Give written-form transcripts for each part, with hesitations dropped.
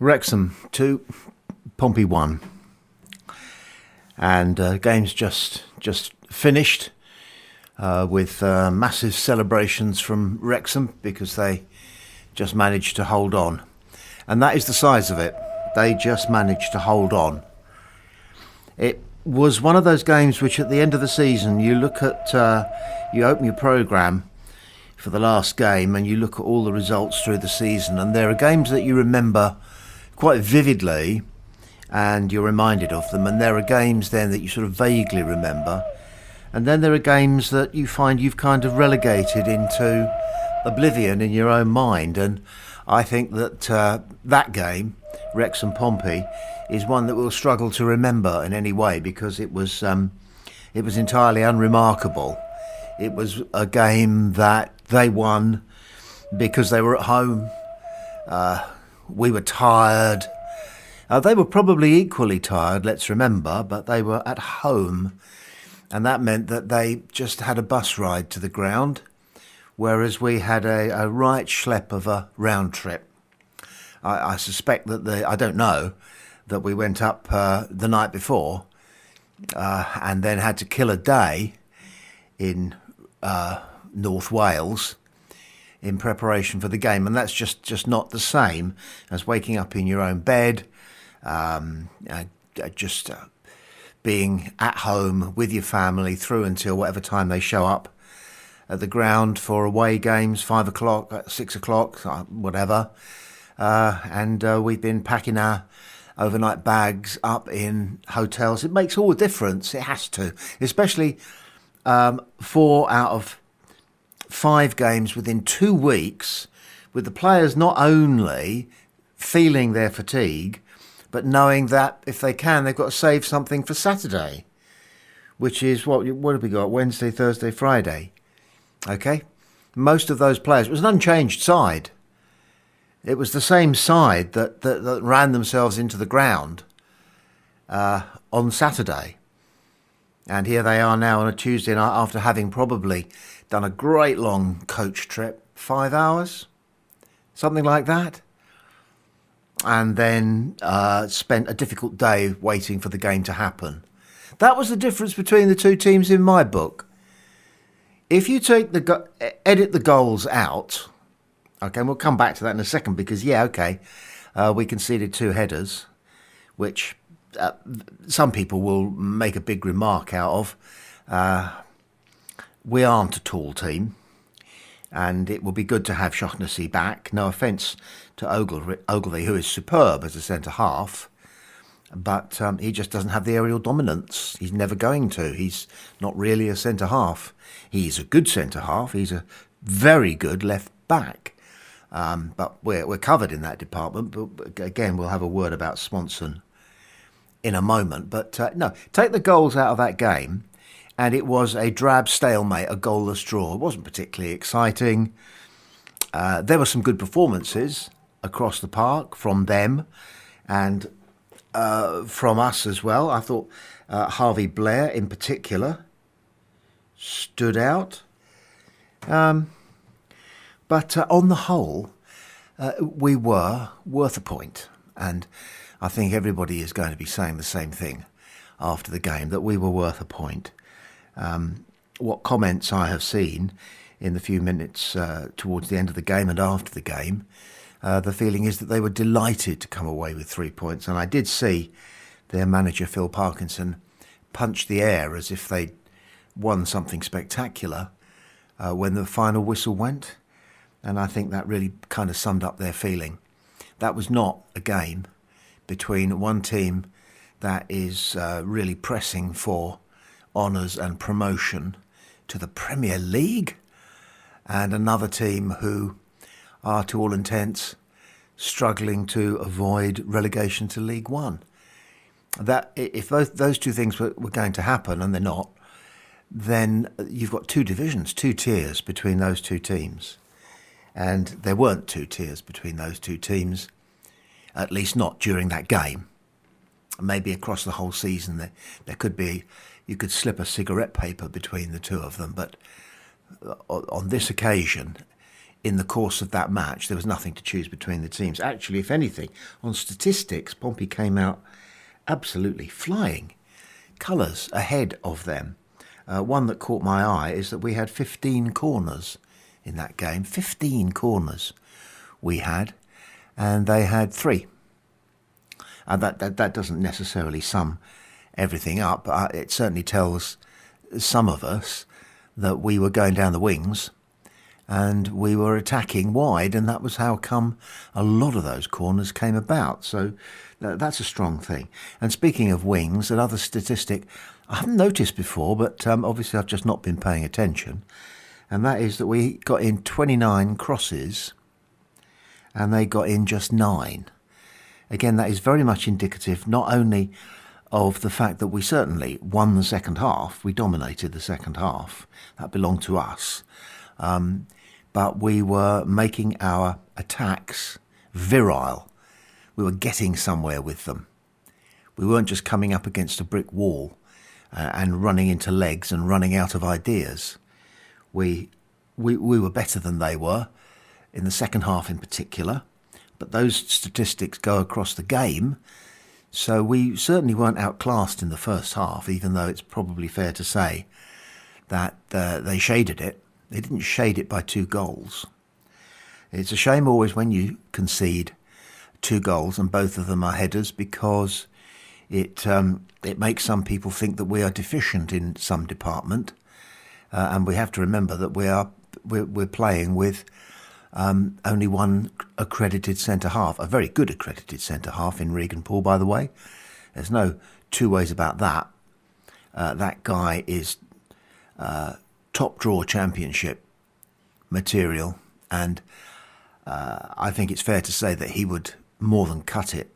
Wrexham 2, Pompey 1. And game's just finished with massive celebrations from Wrexham because they just managed to hold on. And that is the size of it. They just managed to hold on. It was one of those games which at the end of the season, you look at, you open your programme for the last game and you look at all the results through the season, and there are games that you remember quite vividly and you're reminded of them, and there are games then that you sort of vaguely remember, and then there are games that you find you've kind of relegated into oblivion in your own mind. And I think that that game, Wrexham Pompey, is one that we'll struggle to remember in any way because it was entirely unremarkable. It was a game that they won because they were at home. We were tired. They were probably equally tired, let's remember, but they were at home. And that meant that they just had a bus ride to the ground, whereas we had a right schlep of a round trip. I suspect that I don't know, that we went up the night before and then had to kill a day in North Wales in preparation for the game, and that's just not the same as waking up in your own bed, just being at home with your family through until whatever time they show up at the ground for away games, 5 o'clock, 6 o'clock, whatever, and we've been packing our overnight bags up in hotels. It makes all the difference. It has to, especially 4 out of 5 games within 2 weeks, with the players not only feeling their fatigue, but knowing that if they can, they've got to save something for Saturday, which is what have we got? Wednesday, Thursday, Friday. Okay? Most of those players, it was an unchanged side. It was the same side that ran themselves into the ground on Saturday. And here they are now on a Tuesday night after having probably done a great long coach trip, 5 hours, something like that. And then spent a difficult day waiting for the game to happen. That was the difference between the two teams in my book. If you take edit the goals out, okay, and we'll come back to that in a second because, we conceded 2 headers, which some people will make a big remark out of. We aren't a tall team, and it will be good to have Shaughnessy back. No offence to Ogilvie, who is superb as a centre-half, but he just doesn't have the aerial dominance. He's never going to. He's not really a centre-half. He's a good centre-half. He's a very good left-back. But we're covered in that department. But again, we'll have a word about Swanson in a moment. But no, take the goals out of that game, and it was a drab stalemate, a goalless draw. It wasn't particularly exciting. There were some good performances across the park from them and from us as well. I thought Harvey Blair in particular stood out. But on the whole, we were worth a point. And I think everybody is going to be saying the same thing after the game, that we were worth a point. What comments I have seen in the few minutes towards the end of the game and after the game, the feeling is that they were delighted to come away with 3 points. And I did see their manager, Phil Parkinson, punch the air as if they'd won something spectacular when the final whistle went. And I think that really kind of summed up their feeling. That was not a game between one team that is really pressing for honours and promotion to the Premier League, and another team who are, to all intents, struggling to avoid relegation to League One. That if those two things were going to happen, and they're not, then you've got 2 divisions, 2 tiers between those 2 teams. And there weren't 2 tiers between those 2 teams, at least not during that game. Maybe across the whole season there could be, you could slip a cigarette paper between the 2 of them, but on this occasion in the course of that match, there was nothing to choose between the teams. Actually, if anything, on statistics, Pompey came out absolutely flying, colours ahead of them. One that caught my eye is that we had 15 corners in that game. 15 corners we had, and they had 3. That doesn't necessarily sum everything up, but it certainly tells some of us that we were going down the wings and we were attacking wide, and that was how come a lot of those corners came about. So that's a strong thing. And speaking of wings, another statistic I haven't noticed before, but obviously I've just not been paying attention, and that is that we got in 29 crosses and they got in just 9. Again, that is very much indicative not only of the fact that we certainly won the second half, we dominated the second half, that belonged to us, but we were making our attacks virile. We were getting somewhere with them. We weren't just coming up against a brick wall and running into legs and running out of ideas. We were better than they were, in the second half in particular, but those statistics go across the game. So we certainly weren't outclassed in the first half, even though it's probably fair to say that they shaded it. They didn't shade it by 2 goals. It's a shame always when you concede 2 goals and both of them are headers, because it makes some people think that we are deficient in some department, and we have to remember that we're playing with only one accredited centre-half, a very good accredited centre-half in Regan Paul, by the way. There's no two ways about that. That guy is top draw championship material, and I think it's fair to say that he would more than cut it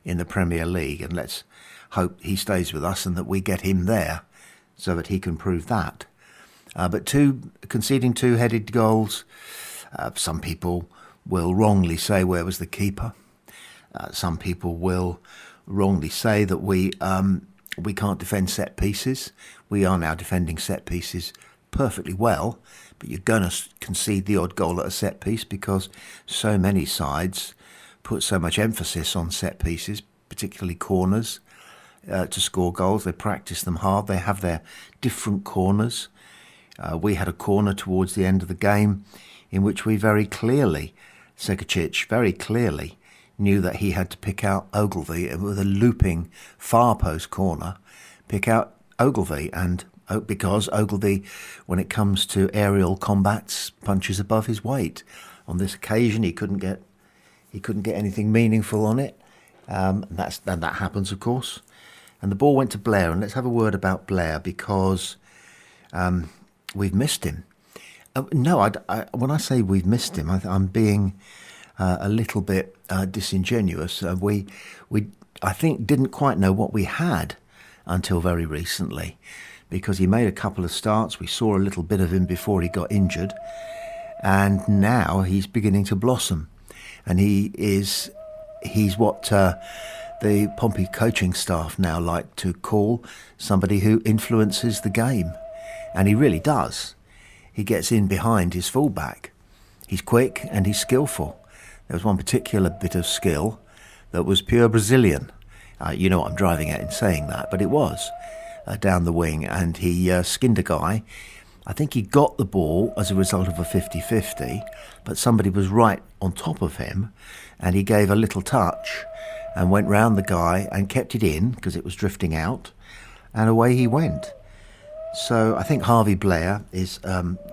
in the Premier League, and let's hope he stays with us and that we get him there so that he can prove that. But conceding 2-headed goals, some people will wrongly say, where was the keeper? Some people will wrongly say that we can't defend set pieces. We are now defending set pieces perfectly well, but you're going to concede the odd goal at a set piece because so many sides put so much emphasis on set pieces, particularly corners, to score goals. They practice them hard. They have their different corners. We had a corner towards the end of the game in which we very clearly, Segacic very clearly knew that he had to pick out Ogilvy, and with a looping far post corner, pick out Ogilvy, and because Ogilvy, when it comes to aerial combats, punches above his weight. On this occasion, he couldn't get anything meaningful on it. And that happens, of course. And the ball went to Blair, and let's have a word about Blair, because we've missed him. When I say we've missed him, I'm being a little bit disingenuous. We I think didn't quite know what we had until very recently, because he made a couple of starts. We saw a little bit of him before he got injured, and now he's beginning to blossom, and he's what the Pompey coaching staff now like to call somebody who influences the game, and he really does. He gets in behind his fullback. He's quick and he's skillful. There was one particular bit of skill that was pure Brazilian. You know what I'm driving at in saying that, but it was down the wing, and he skinned a guy. I think he got the ball as a result of a 50-50, but somebody was right on top of him, and he gave a little touch and went round the guy and kept it in because it was drifting out, and away he went. So I think Harvey Blair is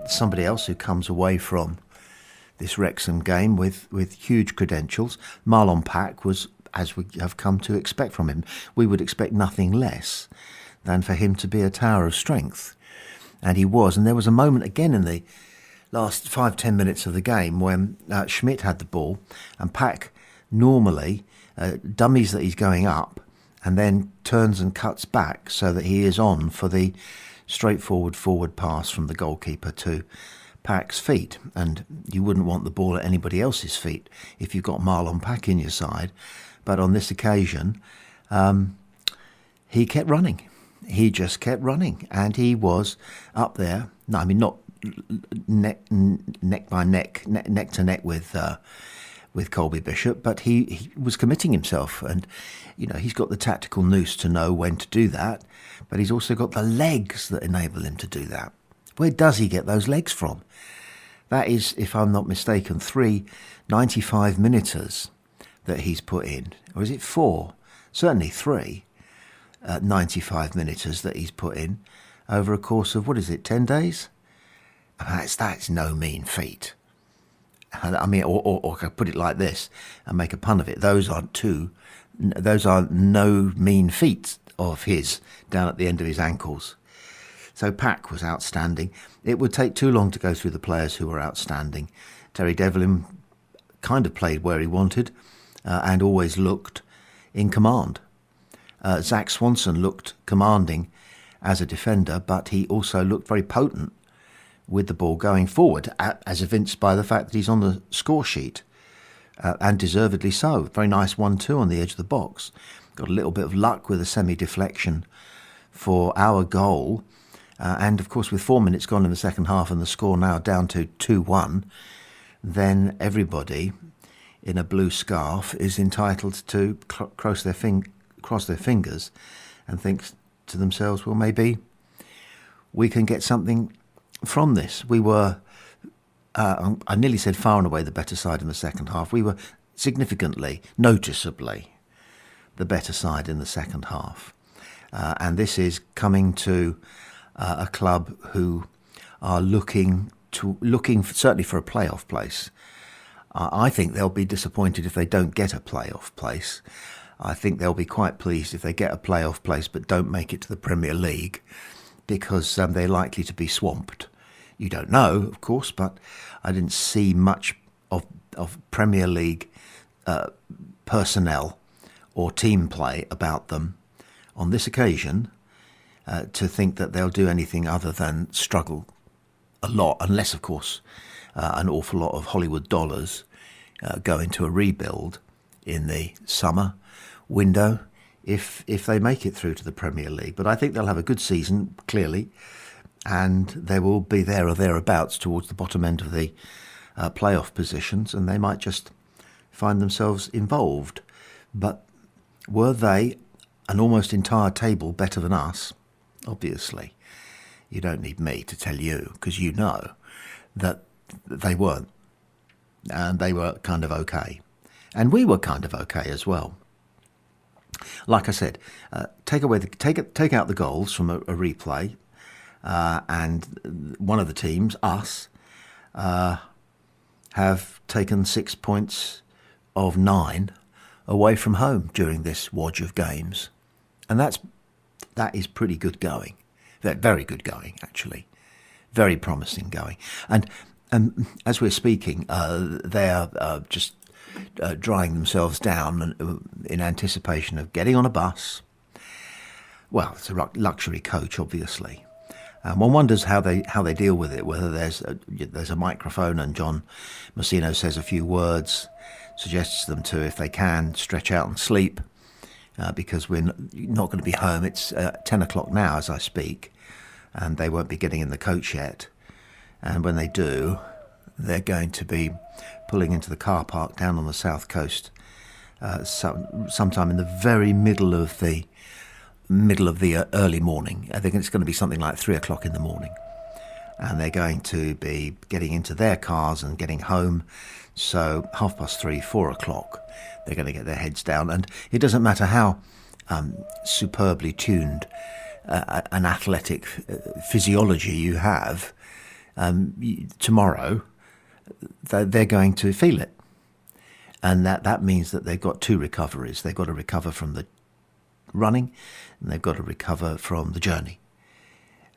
somebody else who comes away from this Wrexham game with huge credentials. Marlon Pack was, as we have come to expect from him, we would expect nothing less than for him to be a tower of strength. And he was. And there was a moment again in the last 5-10 minutes of the game when Schmidt had the ball, and Pack normally dummies that he's going up and then turns and cuts back so that he is on for the straightforward forward pass from the goalkeeper to Pack's feet. And you wouldn't want the ball at anybody else's feet if you've got Marlon Pack in your side. But on this occasion, he kept running. He just kept running, and he was up there. No, I mean, not neck by neck to neck with Colby Bishop, but he was committing himself, and he's got the tactical nous to know when to do that, but he's also got the legs that enable him to do that. Where does he get those legs from? That is, if I'm not mistaken, 3 95-minuters that he's put in, or is it 4? Certainly 3 95-minuters that he's put in over a course of 10 days? That's no mean feat. I mean, or I could put it like this and make a pun of it. Those are no mean feats of his down at the end of his ankles. So Pack was outstanding. It would take too long to go through the players who were outstanding. Terry Devlin kind of played where he wanted and always looked in command. Zach Swanson looked commanding as a defender, but he also looked very potent with the ball going forward, as evinced by the fact that he's on the score sheet, and deservedly so. Very nice 1-2 on the edge of the box. Got a little bit of luck with a semi-deflection for our goal. And, of course, with 4 minutes gone in the second half and the score now down to 2-1, then everybody in a blue scarf is entitled to cross their fingers and think to themselves, well, maybe we can get something from this. We were, I nearly said far and away the better side in the second half. We were significantly, noticeably, the better side in the second half. And this is coming to a club who are looking certainly for a playoff place. I think they'll be disappointed if they don't get a playoff place. I think they'll be quite pleased if they get a playoff place but don't make it to the Premier League, because they're likely to be swamped. You don't know, of course, but I didn't see much of Premier League personnel or team play about them on this occasion to think that they'll do anything other than struggle a lot, unless, of course, an awful lot of Hollywood dollars go into a rebuild in the summer window if they make it through to the Premier League. But I think they'll have a good season, clearly, and they will be there or thereabouts towards the bottom end of the playoff positions, and they might just find themselves involved. But were they an almost entire table better than us? Obviously. You don't need me to tell you, because you know that they weren't. And they were kind of okay. And we were kind of okay as well. Like I said, take out the goals from a replay, and one of the teams, us, have taken 6 points of 9 away from home during this wodge of games, and that is pretty good going. Very good going, actually. Very promising going. And as we're speaking, they are just drying themselves down in anticipation of getting on a bus. Well, it's a luxury coach, obviously. One wonders how they deal with it, whether there's a microphone and John Messino says a few words, suggests them to, if they can, stretch out and sleep, because we're not going to be home. It's 10 o'clock now as I speak, and they won't be getting in the coach yet. And when they do, they're going to be pulling into the car park down on the south coast sometime in the very middle of the early morning. I think it's going to be something like 3 o'clock in the morning. And they're going to be getting into their cars and getting home. So 3:30, 4 o'clock, they're going to get their heads down. And it doesn't matter how superbly tuned an athletic physiology you have, tomorrow they're going to feel it. And that means that they've got 2 recoveries. They've got to recover from the running, and they've got to recover from the journey.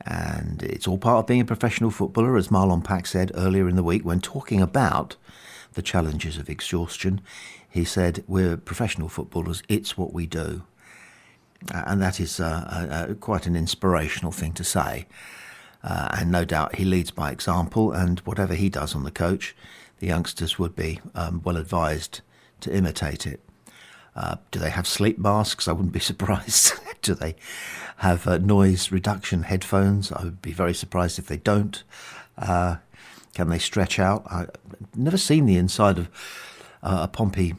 And it's all part of being a professional footballer, as Marlon Pack said earlier in the week when talking about the challenges of exhaustion. He said, we're professional footballers, it's what we do. And that is quite an inspirational thing to say. And no doubt he leads by example, and whatever he does on the coach, the youngsters would be well advised to imitate it. Do they have sleep masks? I wouldn't be surprised. Do they have noise reduction headphones? I would be very surprised if they don't. Can they stretch out? I've never seen the inside of a Pompey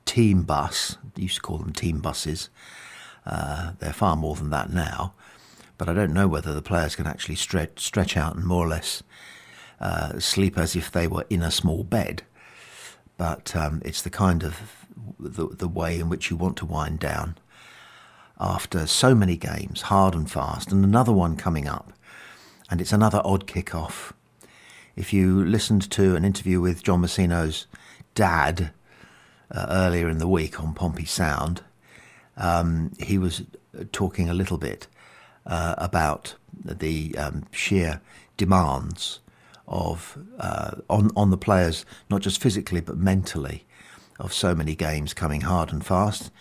team bus. They used to call them team buses. They're far more than that now. But I don't know whether the players can actually stretch out and more or less sleep as if they were in a small bed. But it's the kind of the way in which you want to wind down after so many games, hard and fast, and another one coming up. And it's another odd kick-off. If you listened to an interview with John Messino's dad earlier in the week on Pompey Sound, he was talking a little bit about the sheer demands of on the players, not just physically but mentally, of so many games coming hard and fast.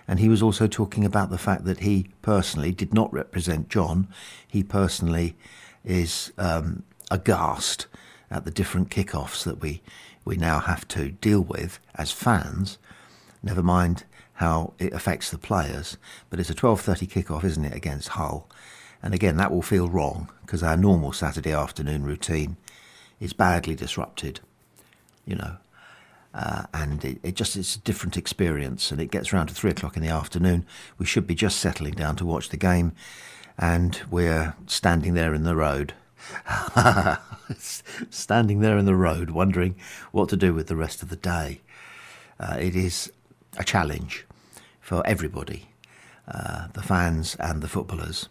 And he was also talking about the fact that he personally did not represent John. He personally is aghast at the different kickoffs that we now have to deal with as fans, never mind how it affects the players. But it's a 12:30 kickoff, isn't it, against Hull? And again, that will feel wrong because our normal Saturday afternoon routine is badly disrupted, and it's a different experience, and it gets around to 3 o'clock in the afternoon. We should be just settling down to watch the game, and we're standing there in the road. Standing there in the road, wondering what to do with the rest of the day. It is a challenge for everybody, the fans and the footballers.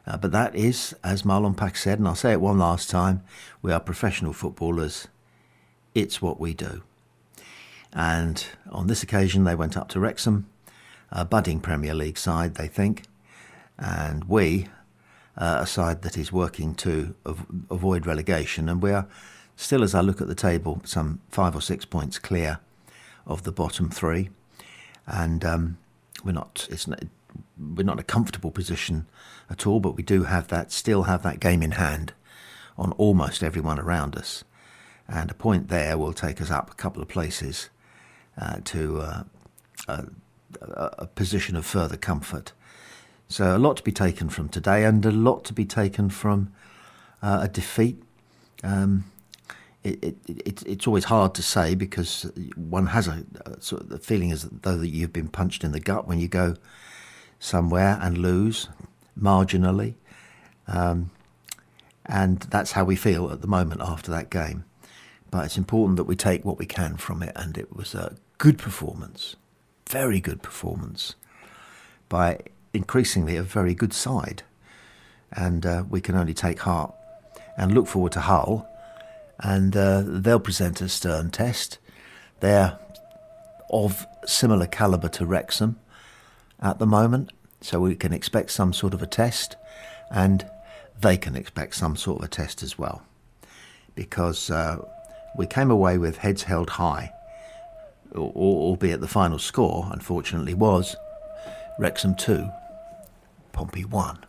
But that is, as Marlon Pack said, and I'll say it one last time, we are professional footballers. It's what we do. And on this occasion, they went up to Wrexham, a budding Premier League side, they think, and we, a side that is working to avoid relegation. And we are still, as I look at the table, some 5 or 6 points clear of the bottom three. And we're not in a comfortable position at all, but we do still have that game in hand on almost everyone around us. And a point there will take us up a couple of places to a position of further comfort. So a lot to be taken from today, and a lot to be taken from a defeat. It's always hard to say because one has a sort of the feeling as though that you've been punched in the gut when you go somewhere and lose marginally. And that's how we feel at the moment after that game. But it's important that we take what we can from it, and it was a good performance, very good performance, by increasingly a very good side. And we can only take heart and look forward to Hull, and they'll present a stern test. They're of similar calibre to Wrexham at the moment, so we can expect some sort of a test, and they can expect some sort of a test as well, because we came away with heads held high, albeit the final score, unfortunately, was Wrexham 2, Pompey 1.